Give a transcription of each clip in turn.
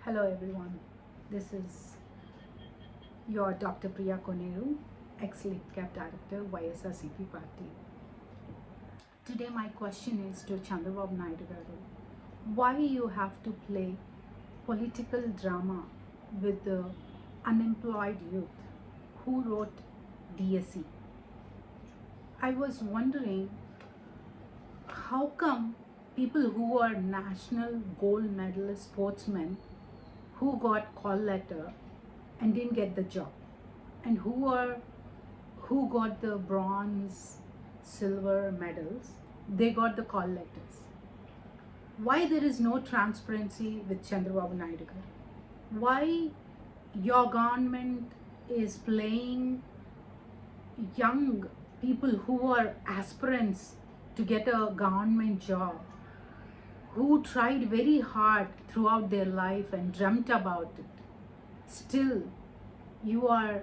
Hello everyone, this is your Dr. Priya Koneru, ex-Lip Cap Director, YSRCP Party. Today my question is to Chandrababu Naidu garu. Why you have to play political drama with the unemployed youth who wrote DSE? I was wondering how come people who are national gold medalist sportsmen who got call letter and didn't get the job, and who got the bronze, silver medals, they got the call letters. Why there is no transparency with Chandrababu Naidu garu? Why your government is playing young people who are aspirants to get a government job, who tried very hard throughout their life and dreamt about it? Still, you are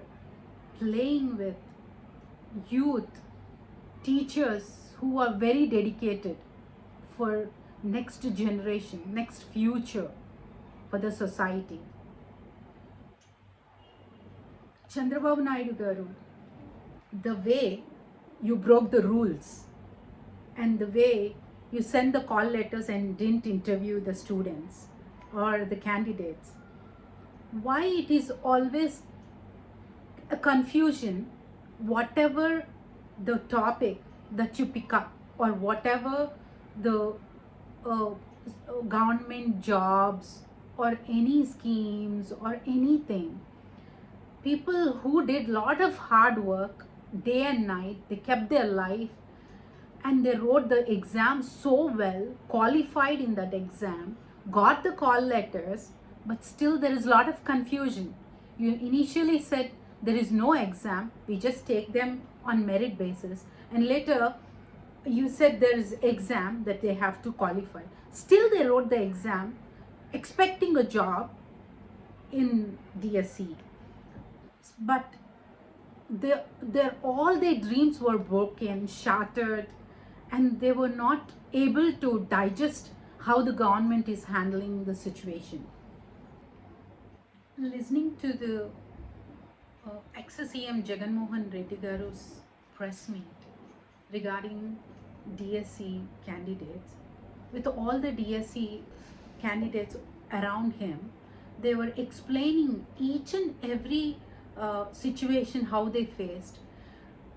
playing with youth, teachers who are very dedicated for next generation, next future for the society. Chandrababu Naidu garu, the way you broke the rules and the way you sent the call letters and didn't interview the students or the candidates, why it is always a confusion whatever the topic that you pick up or whatever the government jobs or any schemes or anything. People who did lot of hard work day and night, they kept their life and they wrote the exam so well, qualified in that exam, got the call letters, but still there is a lot of confusion. You initially said there is no exam, we just take them on merit basis, and later you said there is exam that they have to qualify. Still they wrote the exam expecting a job in DSE, but all their dreams were broken, shattered, and they were not able to digest how the government is handling the situation. Listening to the ex-CM Jagan Mohan Reddy garu's press meet regarding DSE candidates, with all the DSE candidates around him, they were explaining each and every situation how they faced,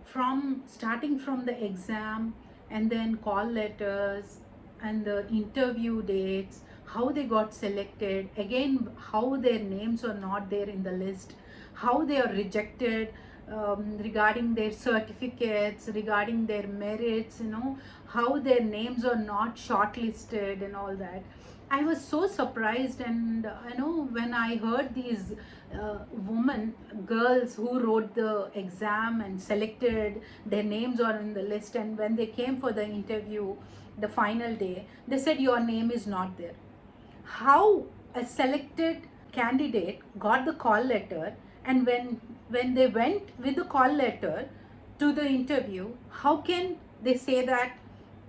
from starting from the exam and then call letters and the interview dates, how they got selected, again how their names are not there in the list, how they are rejected, regarding their certificates, regarding their merits, how their names are not shortlisted and all that. I was so surprised, and when I heard these girls who wrote the exam and selected, their names are in the list, and when they came for the interview, the final day, they said your name is not there. How a selected candidate got the call letter, and when they went with the call letter to the interview, how can they say that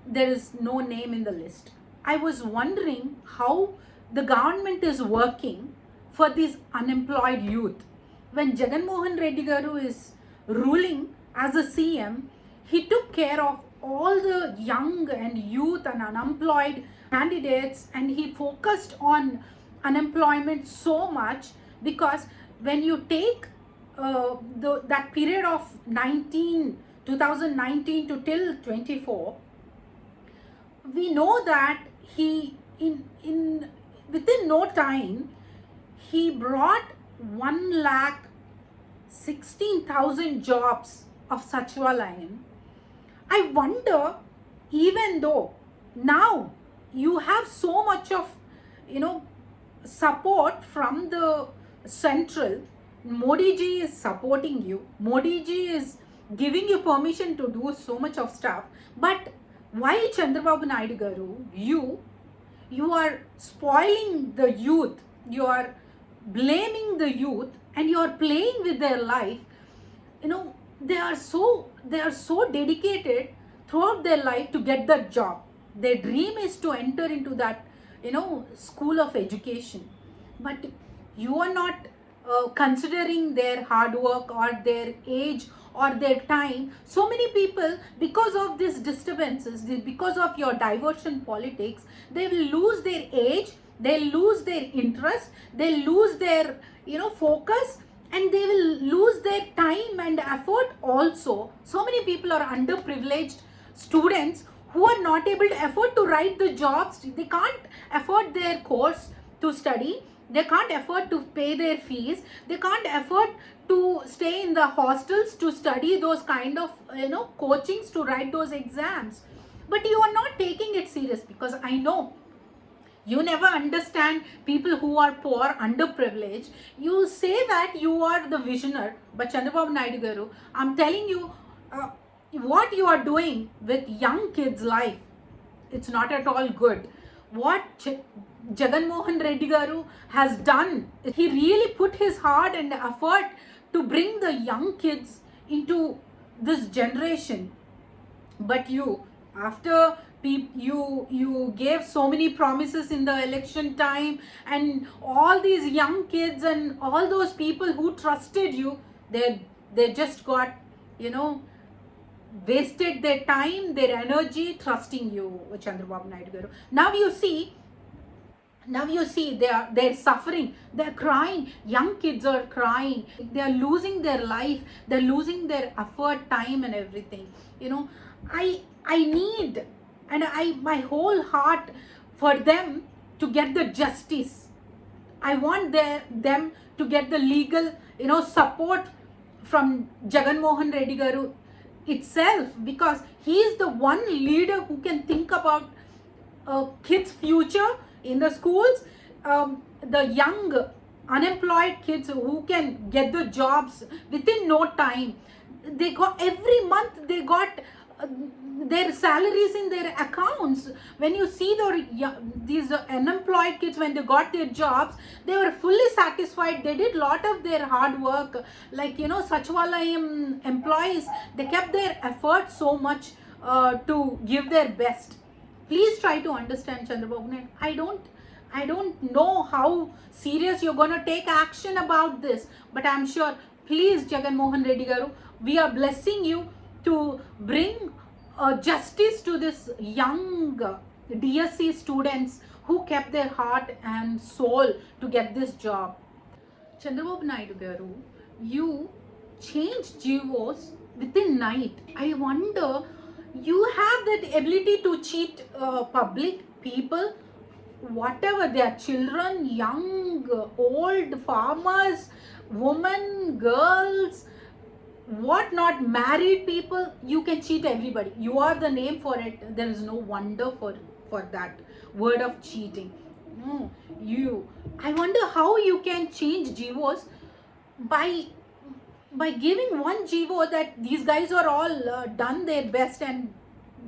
there is no name in the list? I was wondering how the government is working for these unemployed youth. When Jagan Mohan Reddy garu is ruling as a CM, he took care of all the young and youth and unemployed candidates, and he focused on unemployment so much, because when you take that period of 2019 to till 24, we know that he in within no time he brought 1,16,000 jobs of Sachivalayan. I wonder, even though now you have so much of support from the central, Modi ji is supporting you, Modi ji is giving you permission to do so much of stuff, but why Chandrababu Naidu garu, you are spoiling the youth, you are blaming the youth, and you are playing with their life? They are so dedicated throughout their life to get that job. Their dream is to enter into that school of education. but you are not considering their hard work or their age or their time. So many people, because of these disturbances, because of your diversion politics, they will lose their age, they'll lose their interest, they'll lose their focus, and they will lose their time and effort also. So many people are underprivileged students who are not able to afford to write the jobs. They can't afford their course to study, they can't afford to pay their fees, they can't afford to stay in the hostels to study those kind of coachings to write those exams. But you are not taking it serious, because I know you never understand people who are poor, underprivileged. You say that you are the visionary, but Chandrababu Naidu garu, I'm telling you, what you are doing with young kids' life, it's not at all good. What Jagan Mohan Reddy garu has done, he really put his heart and effort to bring the young kids into this generation. But you, after you gave so many promises in the election time, and all these young kids and all those people who trusted you, they just got wasted their time, their energy trusting you, Chandrababu Naidu garu. Now you see they're suffering, they're crying, young kids are crying, they're losing their life, they're losing their effort, time and everything. I need, and my whole heart for them to get the justice. I want them to get the legal support from Jagan Mohan Reddy garu itself, because he is the one leader who can think about kids' future in the schools, the young unemployed kids who can get the jobs within no time. They got every month, they got their salaries in their accounts. When you see these unemployed kids, when they got their jobs, they were fully satisfied. They did lot of their hard work, like Sachivalayam employees, they kept their effort so much to give their best. Please try to understand, Chandrababu Naidu. I don't know how serious you're going to take action about this, but I'm sure, please, Jagan Mohan Reddy garu, we are blessing you to bring justice to this young DSC students who kept their heart and soul to get this job. Chandrababu Naidu garu, you changed GOs within night. I wonder, you have that ability to cheat public people, whatever they are, children, young, old, farmers, women, girls, what not, married people, you can cheat everybody. You are the name for it. There is no wonder for that word of cheating. No, I wonder how you can change GOs by giving one GO that these guys are all done their best and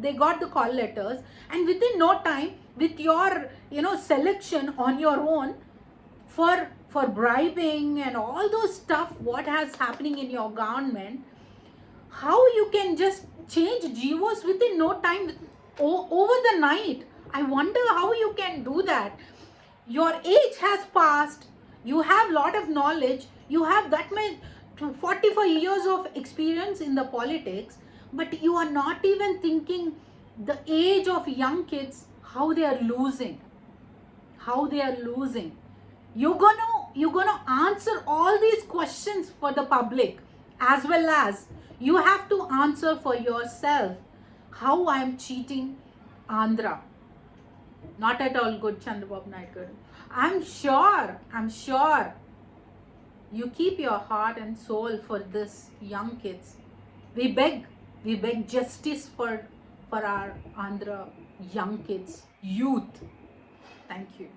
they got the call letters, and within no time, with your selection on your own for bribing and all those stuff what has happening in your government, how you can just change GOs within no time, over the night? I wonder how you can do that. Your age has passed, you have lot of knowledge, you have that much 45 years of experience in the politics, but you are not even thinking the age of young kids, how they are losing. You're gonna answer all these questions for the public, as well as you have to answer for yourself, how I am cheating Andhra. Not at all good, Chandrababu Naidu. I'm sure you keep your heart and soul for this young kids. We beg justice for our Andhra young kids, youth. Thank you.